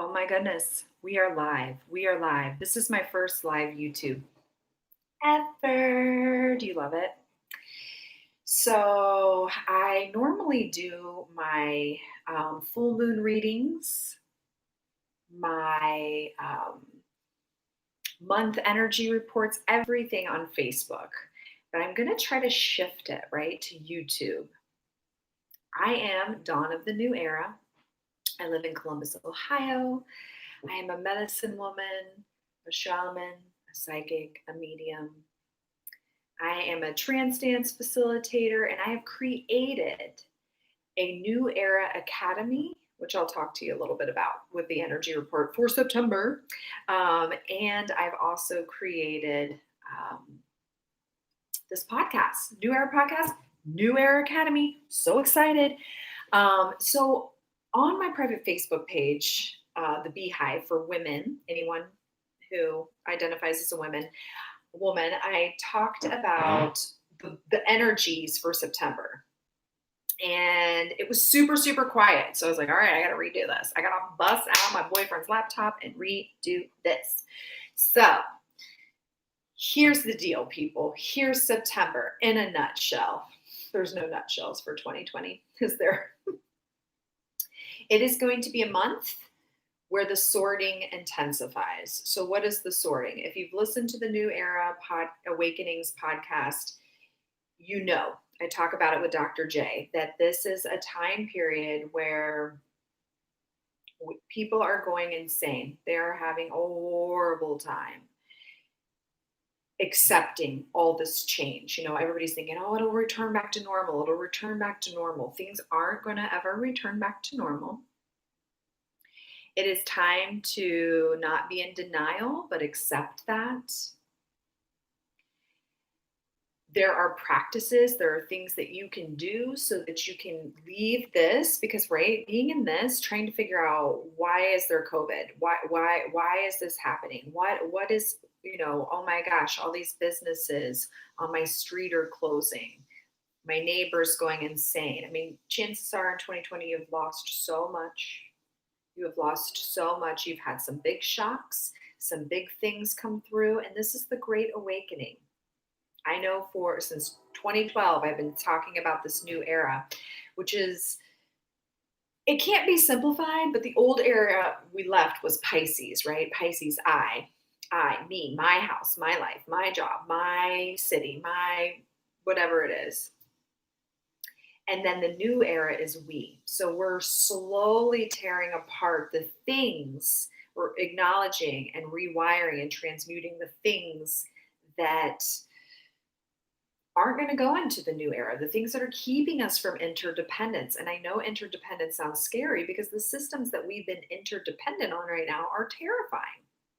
Oh my goodness, we are live. We are live. This is my first live YouTube ever. Do you love it? So, I normally do my full moon readings, my month energy reports, everything on Facebook. But I'm going to try to shift it right to YouTube. I am Dawn of the New Era. I live in Columbus, Ohio. I am a medicine woman, a shaman, a psychic, a medium. I am a trance dance facilitator, and I have created a New Era Academy, which I'll talk to you a little bit about with the energy report for September. And I've also created this podcast, New Era Podcast, New Era Academy. So excited. So on my private Facebook page, the Beehive for women, anyone who identifies as a woman, I talked about the energies for September. And it was super, super quiet. So I was like, all right, I got to redo this. I got to bust out my boyfriend's laptop and redo this. So here's the deal, people. Here's September in a nutshell. There's no nutshells for 2020 because it is going to be a month where the sorting intensifies. So what is the sorting? If you've listened to the New Era Awakenings podcast, you know, I talk about it with Dr. J, that this is a time period where people are going insane. They're having a horrible time accepting all this change. You know, everybody's thinking, oh, it'll return back to normal. It'll return back to normal. Things aren't going to ever return back to normal. It is time to not be in denial, but accept that. There are practices, there are things that you can do so that you can leave this, because right, being in this, trying to figure out why is there COVID? Why is this happening? What is, oh my gosh, all these businesses on my street are closing. My neighbors going insane. I mean, chances are in 2020 you've lost so much. You have lost so much. You've had some big shocks, some big things come through, and this is the Great Awakening. I know since 2012, I've been talking about this new era, which is, it can't be simplified, but the old era we left was Pisces, right? Pisces, I, me, my house, my life, my job, my city, my whatever it is. And then the new era is we. So we're slowly tearing apart the things, we're acknowledging and rewiring and transmuting the things that aren't going to go into the new era, the things that are keeping us from interdependence. And I know interdependence sounds scary because the systems that we've been interdependent on right now are terrifying,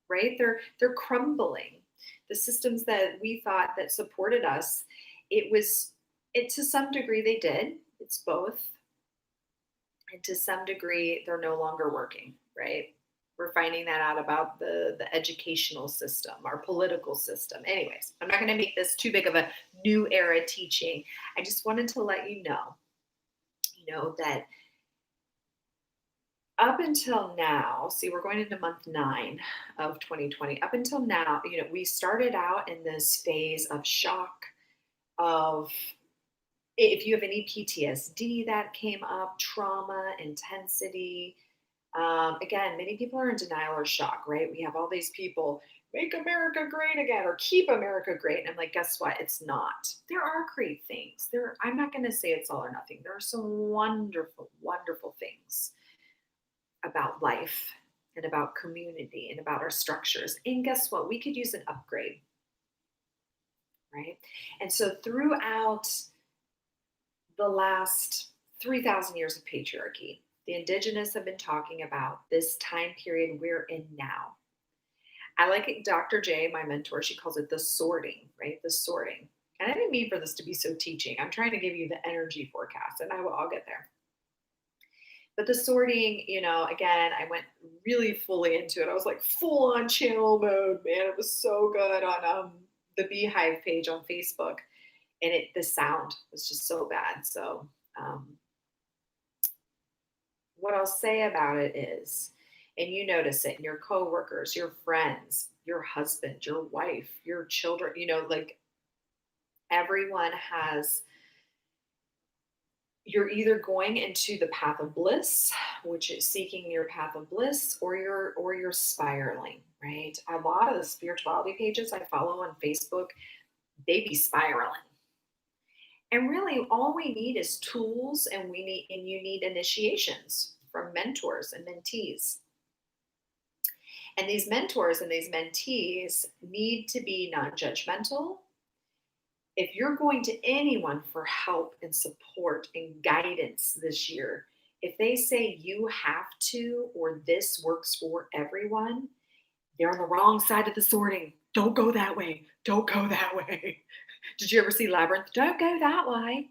right? They're crumbling. The systems that we thought that supported us, it to some degree they did. It's both. And to some degree, they're no longer working, right? We're finding that out about the educational system, our political system. Anyways, I'm not going to make this too big of a new era teaching. I just wanted to let you know that up until now, see, we're going into month 9 of 2020. Up until now, we started out in this phase of shock, of if you have any PTSD that came up, trauma, intensity. Again, many people are in denial or shock, right? We have all these people, make America great again or keep America great. And I'm like, guess what? It's not. There are great things. I'm not going to say it's all or nothing. There are some wonderful, wonderful things about life and about community and about our structures. And guess what? We could use an upgrade, right? And so throughout the last 3,000 years of patriarchy, the indigenous have been talking about this time period we're in now. I like it, Dr. J, my mentor, she calls it the sorting, right? The sorting. And I didn't mean for this to be so teaching. I'm trying to give you the energy forecast, and I'll get there. But the sorting, again, I went really fully into it. I was like full on channel mode, man. It was so good on the Beehive page on Facebook. And the sound was just so bad. So what I'll say about it is and you notice it in your coworkers, your friends, your husband, your wife, your children, like everyone has, you're either going into the path of bliss, which is seeking your path of bliss, or you're spiraling, right? A lot of the spirituality pages I follow on Facebook, they be spiraling. And really all we need is tools, and you need initiations from mentors and mentees. And these mentors and these mentees need to be non-judgmental. If you're going to anyone for help and support and guidance this year, if they say you have to or this works for everyone, they're on the wrong side of the sorting. Don't go that way. Don't go that way. Did you ever see Labyrinth? Don't go that way.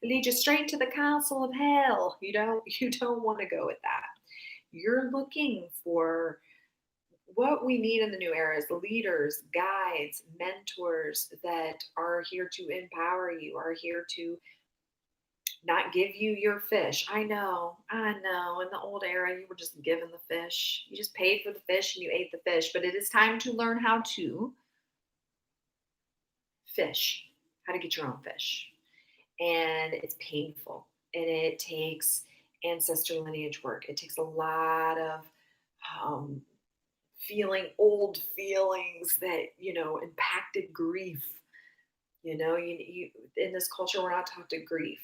It leads you straight to the castle of hell. You don't want to go with that. You're looking for what we need in the new era is leaders, guides, mentors that are here to empower you, are here to not give you your fish. I know, I know. In the old era, you were just given the fish. You just paid for the fish and you ate the fish. But it is time to learn how to fish, how to get your own fish. And it's painful, and it takes ancestor lineage work. It takes a lot of um, feeling old feelings that impacted grief. You in this culture we're not taught to grieve.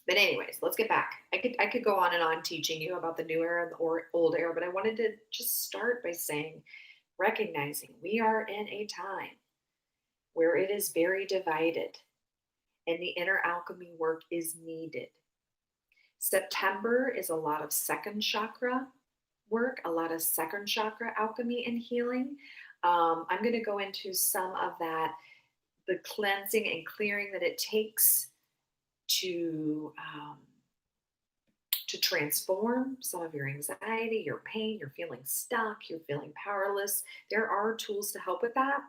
But anyways, let's get back. I could go on and on teaching you about the new era and the old era, but I wanted to just start by saying, recognizing we are in a time where it is very divided, and the inner alchemy work is needed. September is a lot of second chakra work, a lot of second chakra alchemy and healing. I'm going to go into some of that, the cleansing and clearing that it takes to transform some of your anxiety, your pain, you're feeling stuck, you're feeling powerless. There are tools to help with that.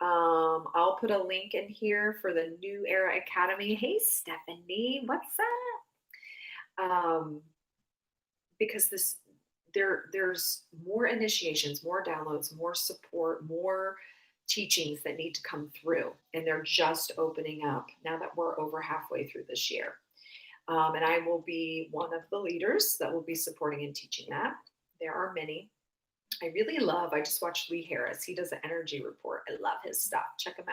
I'll put a link in here for the New Era Academy. Hey, Stephanie, what's up? Because there's more initiations, more downloads, more support, more teachings that need to come through, and they're just opening up now that we're over halfway through this year. And I will be one of the leaders that will be supporting and teaching that. There are many. I just watched Lee Harris. He does an energy report. I love his stuff. Check him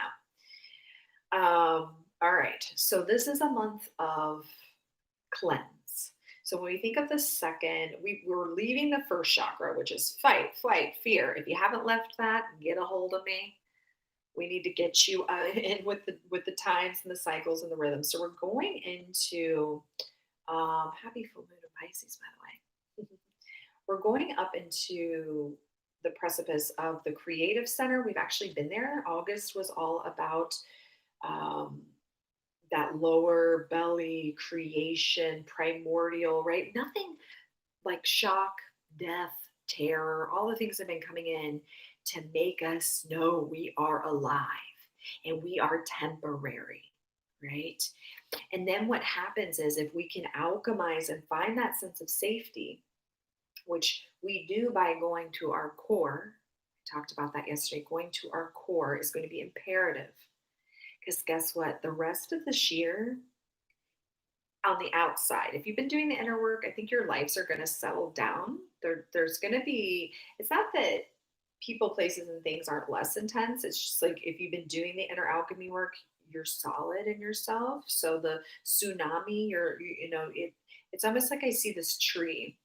out. All right. So this is a month of cleanse. So when we think of the second, we're leaving the first chakra, which is fight, flight, fear. If you haven't left that, get a hold of me. We need to get you in with the times and the cycles and the rhythms. So we're going into happy full moon of Pisces, by the way. We're going up into the precipice of the creative center. We've actually been there. August was all about that lower belly creation, primordial, right? Nothing like shock, death, terror, all the things that have been coming in to make us know we are alive and we are temporary, right? And then what happens is, if we can alchemize and find that sense of safety, which we do by going to our core, I talked about that yesterday, going to our core is going to be imperative. Because guess what? The rest of this year, on the outside, if you've been doing the inner work, I think your lives are going to settle down. There's going to be, it's not that people, places, and things aren't less intense. It's just like, if you've been doing the inner alchemy work, you're solid in yourself. So the tsunami, it's almost like I see this tree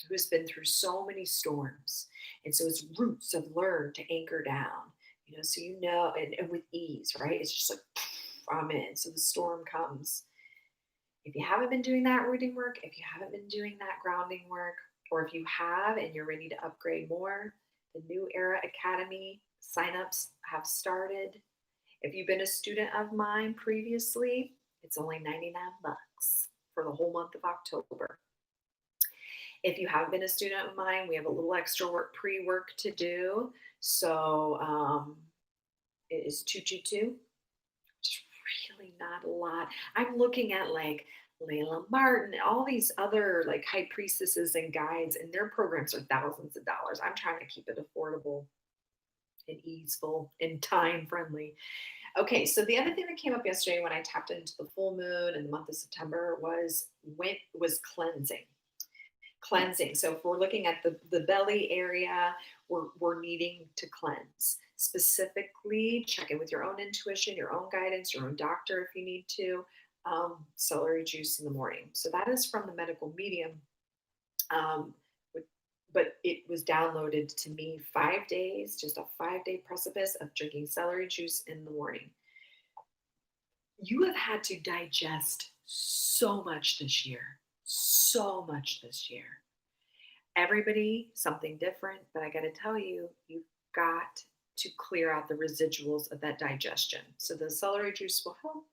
who's been through so many storms. And so its roots have learned to anchor down, so and with ease, right? It's just like, I'm in. So the storm comes. If you haven't been doing that rooting work, if you haven't been doing that grounding work, or if you have and you're ready to upgrade more, the New Era Academy signups have started. If you've been a student of mine previously, it's only $99 for the whole month of October. If you have been a student of mine, we have a little extra pre-work to do. So it is 222, which is really not a lot. I'm looking at like Layla Martin, all these other like high priestesses and guides, and their programs are thousands of dollars. I'm trying to keep it affordable and easeful and time friendly. Okay, so the other thing that came up yesterday when I tapped into the full moon in the month of September was cleansing. Cleansing. So if we're looking at the belly area, we're needing to cleanse. Specifically, check in with your own intuition, your own guidance, your own doctor if you need to. Celery juice in the morning. So that is from the medical medium. Um, but it was downloaded to me 5 days, just a 5 day precipice of drinking celery juice in the morning. You have had to digest so much this year, so much this year. Everybody, something different, but I got to tell you, you've got to clear out the residuals of that digestion. So the celery juice will help.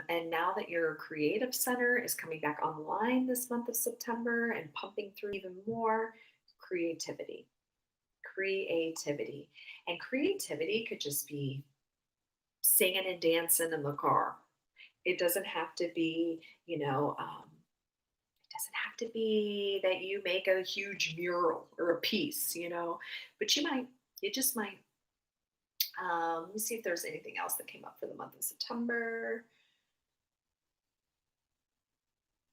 And now that your creative center is coming back online this month of September and pumping through even more, creativity. Creativity. And creativity could just be singing and dancing in the car. It doesn't have to be, it doesn't have to be that you make a huge mural or a piece, but you just might. Let me see if there's anything else that came up for the month of September.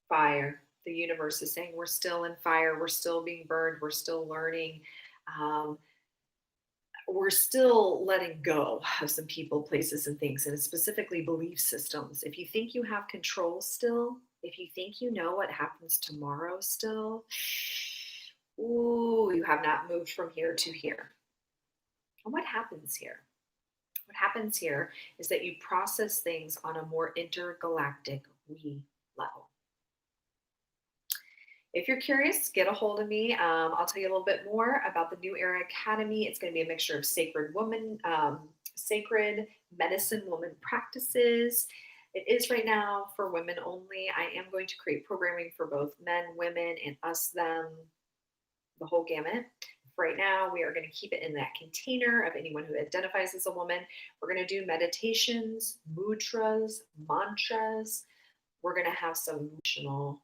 Fire. The universe is saying we're still in fire. We're still being burned. We're still learning. We're still letting go of some people, places, and things, and specifically belief systems. If you think you have control still, if you think you know what happens tomorrow still, ooh, you have not moved from here to here. And what happens here? What happens here is that you process things on a more intergalactic we level. If you're curious, get a hold of me. I'll tell you a little bit more about the New Era Academy. It's going to be a mixture of sacred medicine woman practices. It is right now for women only. I am going to create programming for both men, women, and us, them, the whole gamut. Right now, we are going to keep it in that container of anyone who identifies as a woman. We're going to do meditations, mudras, mantras. We're going to have some emotional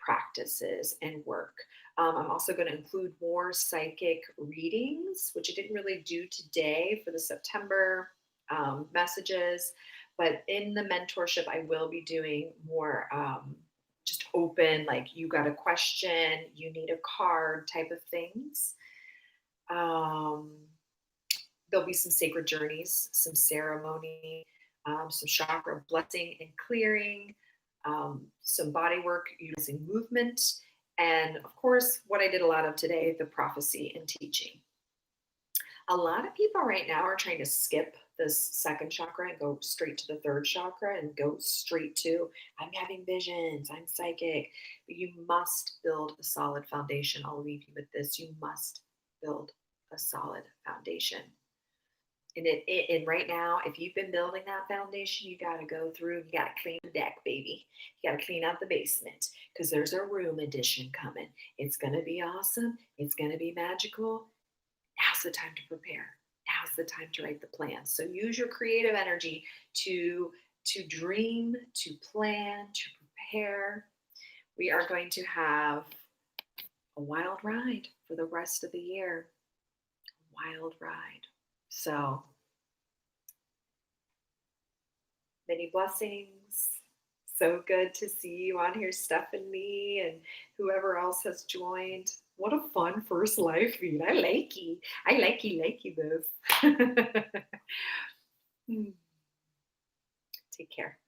practices and work. I'm also going to include more psychic readings, which I didn't really do today for the September messages. But in the mentorship, I will be doing more just open, like you got a question, you need a card type of things. There'll be some sacred journeys, some ceremony, some chakra blessing and clearing, some body work using movement, and of course, what I did a lot of today, the prophecy and teaching. A lot of people right now are trying to skip this second chakra and go straight to the third chakra and go straight to, I'm having visions, I'm psychic. But you must build a solid foundation. I'll leave you with this. You must build a solid foundation. And right now, if you've been building that foundation, you got to go through, you got to clean the deck, baby. You got to clean out the basement because there's a room edition coming. It's going to be awesome. It's going to be magical. Now's the time to prepare. Now's the time to write the plan. So use your creative energy to dream, to plan, to prepare. We are going to have a wild ride for the rest of the year. Wild ride. So many blessings. So good to see you on here, Stephanie, and whoever else has joined. What a fun first live feed. I likey this. Take care.